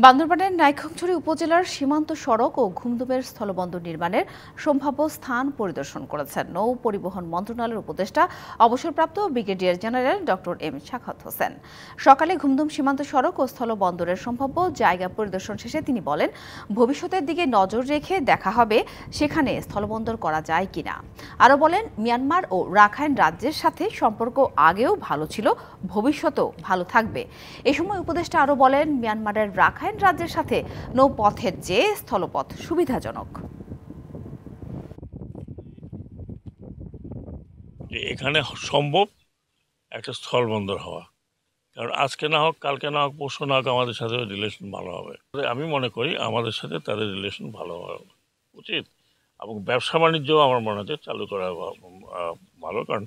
বান্দরবানের নাইক্ষ্যংছড়ি উপজেলার সীমান্ত সড়ক ও ঘুমদুমের স্থলবন্দর নির্মাণের সম্ভাব্য স্থান পরিদর্শন করেছেন নৌ পরিবহন মন্ত্রণালয়ের উপদেষ্টা অবসরপ্রাপ্ত brigadier general doctor M Sakhawat Hossain. সকালে ঘুমদুম সীমান্ত সড়ক ও স্থলবন্দরের সম্ভাব্য জায়গা পরিদর্শন শেষে তিনি বলেন, ভবিষ্যতের দিকে নজর রেখে দেখা হবে সেখানে স্থলবন্দর করা যায় কিনা। আরও বলেন, মিয়ানমার ও রাখাইন রাজ্যের সাথে সম্পর্ক আগেও ভালো ছিল, ভবিষ্যতেও ভালো থাকবে। এ সময় উপদেষ্টা আরও বলেন, মিয়ানমারের রাখাইন রাজ্যের সাথে নৌপথের চেয়ে স্থলপথ সুবিধাজনক। এখানে সম্ভব একটা স্থলবন্দর হওয়া, কারণ আজকে না হোক, কালকে না হোক, পরশু না হোক আমাদের সাথে রিলেশন ভালো হবে। আমি মনে করি আমাদের সাথে তাদের রিলেশন ভালো হওয়া উচিত, এবং ব্যবসা বাণিজ্য আমার মনে হয় চালু করা ভালো। কারণ